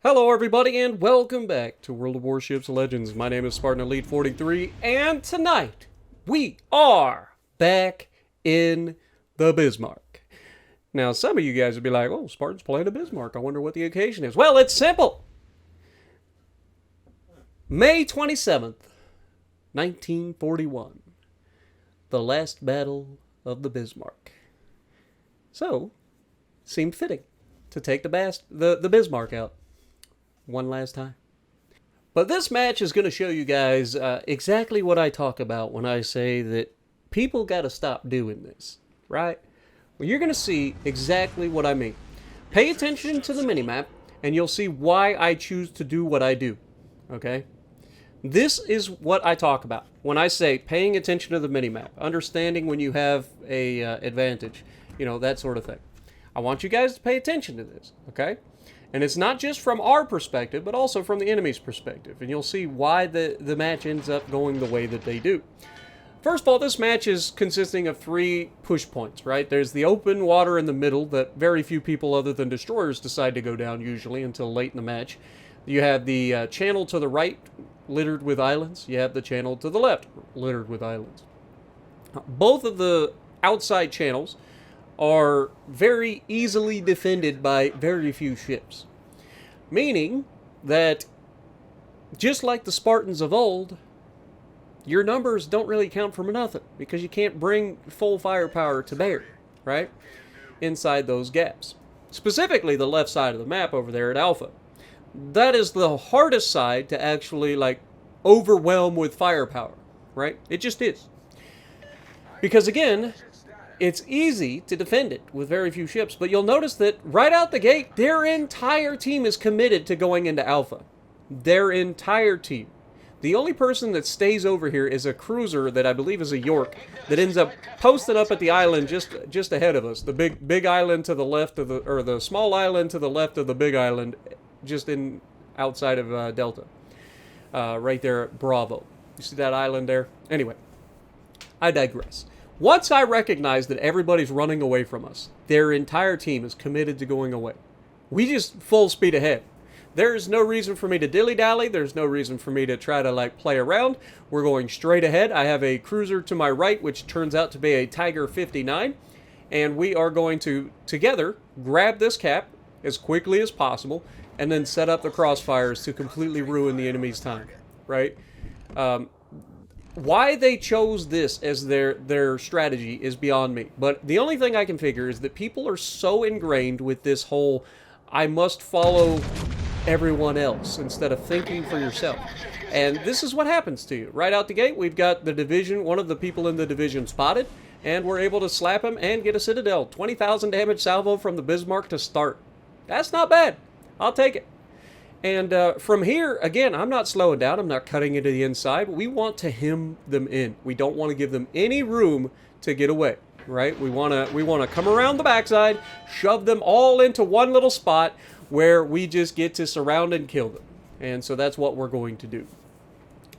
Hello everybody and welcome back to World of Warships Legends. My name is Spartan Elite 43 and tonight we are back in the Bismarck. Now some of you guys would be like, oh, Spartan's playing a Bismarck. I wonder what the occasion is. Well, it's simple. May 27th, 1941. The last battle of the Bismarck. So, seemed fitting to take the Bismarck out one last time. But this match is going to show you guys exactly what I talk about when I say that people got to stop doing this, right? Well, you're going to see exactly what I mean. Pay attention to the minimap, and you'll see why I choose to do what I do, okay? This is what I talk about when I say paying attention to the minimap, understanding when you have a advantage, you know, that sort of thing. I want you guys to pay attention to this, okay? And it's not just from our perspective, but also from the enemy's perspective. And you'll see why the match ends up going the way that they do. First of all, this match is consisting of 3 push points, right? There's the open water in the middle that very few people other than destroyers decide to go down usually until late in the match. You have the channel to the right littered with islands. You have the channel to the left littered with islands. Both of the outside channels are very easily defended by very few ships. Meaning that, just like the Spartans of old, your numbers don't really count for nothing, because you can't bring full firepower to bear, right? Inside those gaps. Specifically the left side of the map over there at Alpha. That is the hardest side to actually, like, overwhelm with firepower, right? It just is. Because again, it's easy to defend it with very few ships, but you'll notice that right out the gate, their entire team is committed to going into Alpha. Their entire team. The only person that stays over here is a cruiser that I believe is a York that ends up posted up at the island just ahead of us. The big island to the left of the small island to the left of the big island, just outside of Delta. Right there at Bravo. You see that island there? Anyway, I digress. Once I recognize that everybody's running away from us, their entire team is committed to going away. We just full speed ahead. There's no reason for me to dilly-dally. There's no reason for me to try to, like, play around. We're going straight ahead. I have a cruiser to my right, which turns out to be a Tiger 59. And we are going to, together, grab this cap as quickly as possible and then set up the crossfires to completely ruin the enemy's time, right? Why they chose this as their strategy is beyond me. But the only thing I can figure is that people are so ingrained with this whole, I must follow everyone else instead of thinking for yourself. And this is what happens to you. Right out the gate, we've got the division, one of the people in the division spotted, and we're able to slap him and get a Citadel. 20,000 damage salvo from the Bismarck to start. That's not bad. I'll take it. And from here, again, I'm not slowing down. I'm not cutting into the inside. We want to hem them in. We don't want to give them any room to get away, right? We want to come around the backside, shove them all into one little spot where we just get to surround and kill them. And so that's what we're going to do.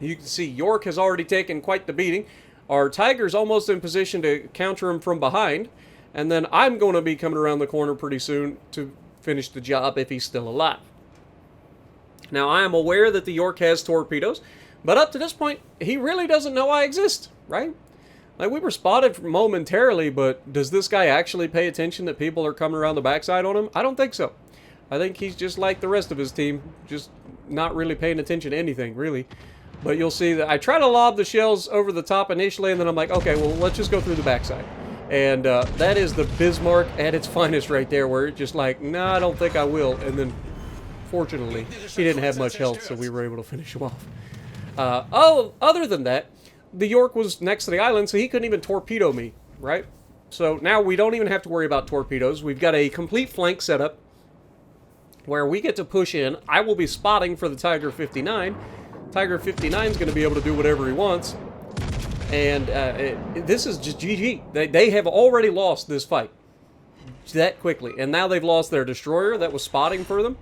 You can see York has already taken quite the beating. Our Tiger's almost in position to counter him from behind. And then I'm going to be coming around the corner pretty soon to finish the job if he's still alive. Now, I am aware that the York has torpedoes, but up to this point, he really doesn't know I exist, right? Like, we were spotted momentarily, but does this guy actually pay attention that people are coming around the backside on him? I don't think so. I think he's just like the rest of his team, just not really paying attention to anything, really. But you'll see that I try to lob the shells over the top initially, and then I'm like, okay, well, let's just go through the backside. And that is the Bismarck at its finest right there, where it's just like, nah, I don't think I will, and then fortunately, he didn't have much health, so we were able to finish him off. Other than that, the York was next to the island, so he couldn't even torpedo me, right? So now we don't even have to worry about torpedoes. We've got a complete flank setup where we get to push in. I will be spotting for the Tiger 59. Tiger 59 is going to be able to do whatever he wants. And this is just GG. They have already lost this fight that quickly. And now they've lost their destroyer that was spotting for them.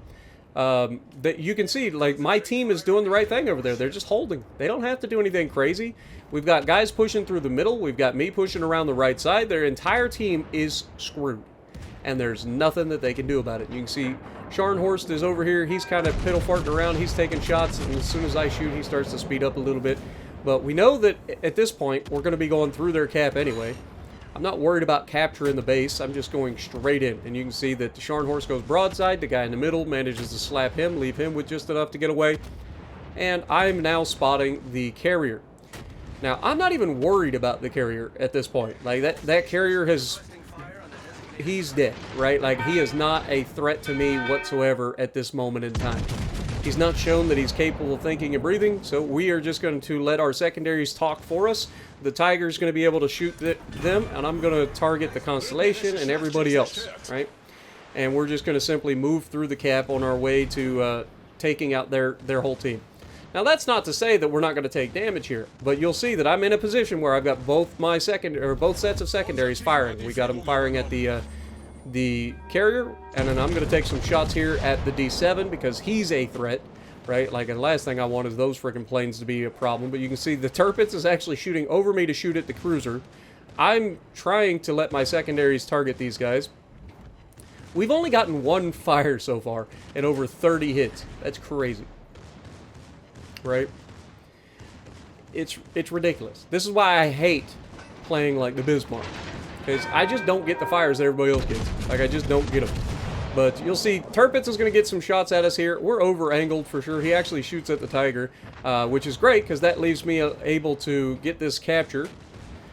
That you can see, like, my team is doing the right thing over there. They're just holding. They don't have to do anything crazy. We've got guys pushing through the middle. We've got me pushing around the right side. Their entire team is screwed. and there's nothing that they can do about it. You can see Scharnhorst is over here. He's kind of piddle-farting around. He's taking shots, and as soon as I shoot, he starts to speed up a little bit. But we know that at this point, we're going to be going through their cap anyway. I'm not worried about capturing the base. I'm just going straight in. And you can see that the Scharnhorst goes broadside. The guy in the middle manages to slap him, leave him with just enough to get away. And I'm now spotting the carrier. Now, I'm not even worried about the carrier at this point. Like, that carrier has... he's dead, right? Like, he is not a threat to me whatsoever at this moment in time. He's not shown that he's capable of thinking and breathing, so we are just going to let our secondaries talk for us. The Tiger's going to be able to shoot them, and I'm going to target the Constellation and everybody else, right? And we're just going to simply move through the cap on our way to taking out their whole team. Now, that's not to say that we're not going to take damage here, but you'll see that I'm in a position where I've got both sets of secondaries firing. We got them firing at the carrier, and then I'm going to take some shots here at the D7 because he's a threat, right? Like, the last thing I want is those freaking planes to be a problem. But you can see the Tirpitz is actually shooting over me to shoot at the cruiser. I'm trying to let my secondaries target these guys. We've only gotten one fire so far and over 30 hits. That's crazy. Right? It's ridiculous. This is why I hate playing like the Bismarck. Because I just don't get the fires that everybody else gets. Like, I just don't get them. But you'll see Tirpitz is going to get some shots at us here. We're over-angled for sure. He actually shoots at the Tiger, which is great because that leaves me able to get this capture.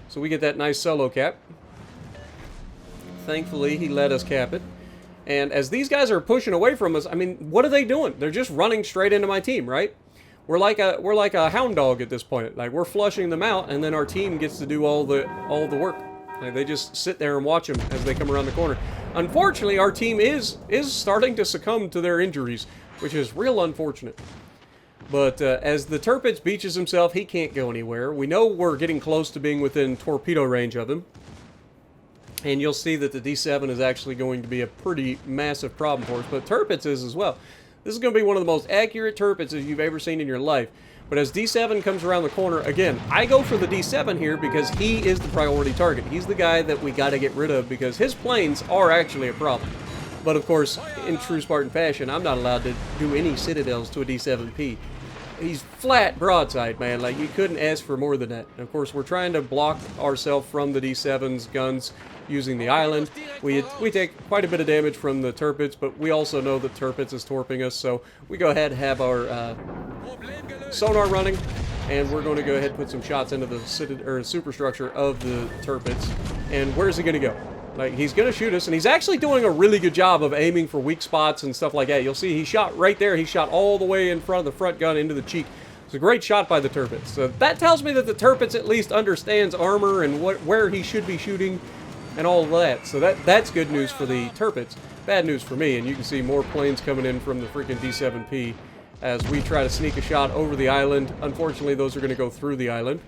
So we get that nice solo cap. Thankfully, he let us cap it. And as these guys are pushing away from us, I mean, what are they doing? They're just running straight into my team, right? We're like a hound dog at this point. Like, we're flushing them out, and then our team gets to do all the work. Like, they just sit there and watch them as they come around the corner. Unfortunately, our team is starting to succumb to their injuries, which is real unfortunate. But as the Tirpitz beaches himself, he can't go anywhere. We know we're getting close to being within torpedo range of him. And you'll see that the D7 is actually going to be a pretty massive problem for us, but Tirpitz is as well. This is going to be one of the most accurate Tirpitzes you've ever seen in your life. But as D7 comes around the corner, again, I go for the D7 here because he is the priority target. He's the guy that we got to get rid of because his planes are actually a problem. But of course, in true Spartan fashion, I'm not allowed to do any citadels to a D7P. He's flat broadside, man. Like, you couldn't ask for more than that. And of course, we're trying to block ourselves from the D7's guns using the island. We take quite a bit of damage from the Tirpitz, but we also know that Tirpitz is torping us, so we go ahead and have our sonar running, and we're going to go ahead and put some shots into the superstructure of the Tirpitz. And where's he going to go? Like, he's going to shoot us, and he's actually doing a really good job of aiming for weak spots and stuff like that. You'll see he shot right there. He shot all the way in front of the front gun into the cheek. It's a great shot by the Tirpitz. So that tells me that the Tirpitz at least understands armor and where he should be shooting and all of that. So that's good news for the Tirpitz. Bad news for me, and you can see more planes coming in from the freaking D7P as we try to sneak a shot over the island. Unfortunately, those are going to go through the island.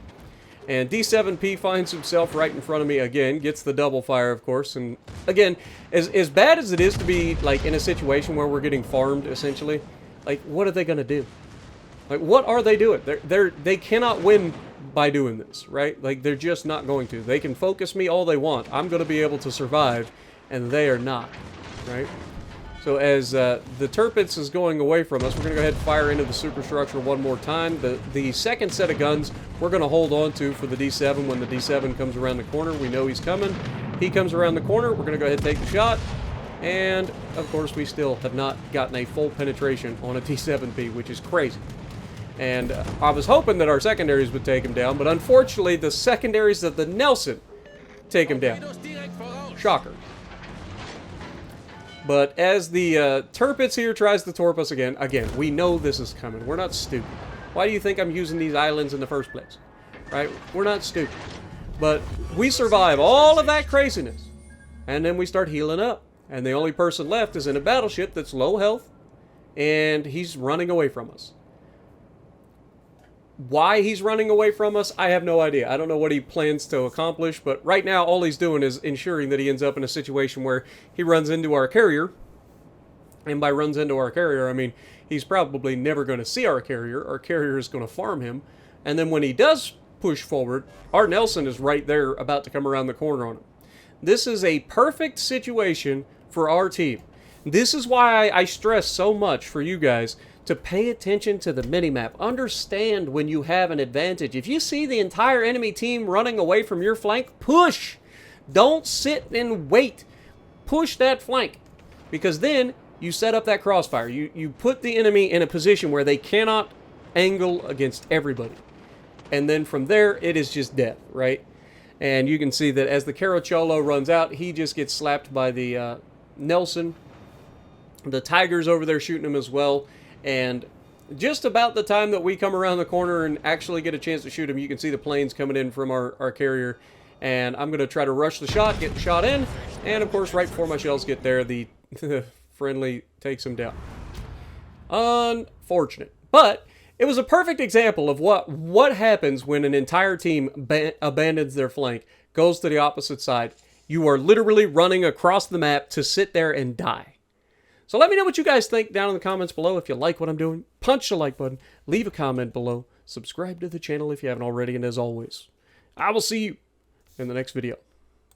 And D7P finds himself right in front of me again, gets the double fire, of course. And again, as bad as it is to be like in a situation where we're getting farmed, essentially, like, what are they going to do? Like, what are they doing? They cannot win by doing this, right? Like, they're just not going to. They can focus me all they want. I'm going to be able to survive, and they are not, right? So as the Tirpitz is going away from us, we're going to go ahead and fire into the superstructure one more time. The second set of guns we're going to hold on to for the D7 when the D7 comes around the corner. We know he's coming. He comes around the corner. We're going to go ahead and take the shot. And, of course, we still have not gotten a full penetration on a D7P, which is crazy. And I was hoping that our secondaries would take him down, but unfortunately the secondaries of the Nelson take him down. Shocker. But as the Tirpitz here tries to torp us again, we know this is coming. We're not stupid. Why do you think I'm using these islands in the first place? Right? We're not stupid. But we survive all of that craziness. And then we start healing up. And the only person left is in a battleship that's low health. And he's running away from us. Why he's running away from us, I have no idea. I don't know what he plans to accomplish, but right now all he's doing is ensuring that he ends up in a situation where he runs into our carrier. And by runs into our carrier, I mean he's probably never going to see our carrier. Our carrier is going to farm him. And then when he does push forward, our Nelson is right there about to come around the corner on him. This is a perfect situation for our team. This is why I stress so much for you guys to pay attention to the minimap. Understand when you have an advantage. If you see the entire enemy team running away from your flank, push. Don't sit and wait. Push that flank. Because then you set up that crossfire. You put the enemy in a position where they cannot angle against everybody. And then from there, it is just death, right? And you can see that as the Caracholo runs out, he just gets slapped by the Nelson. The Tiger's over there shooting him as well. And just about the time that we come around the corner and actually get a chance to shoot him, you can see the planes coming in from our carrier. And I'm going to try to rush the shot, get the shot in. And of course, right before my shells get there, the friendly takes him down. Unfortunate. But it was a perfect example of what happens when an entire team abandons their flank, goes to the opposite side. You are literally running across the map to sit there and die. So let me know what you guys think down in the comments below. If you like what I'm doing, punch the like button, leave a comment below, subscribe to the channel if you haven't already, and as always, I will see you in the next video.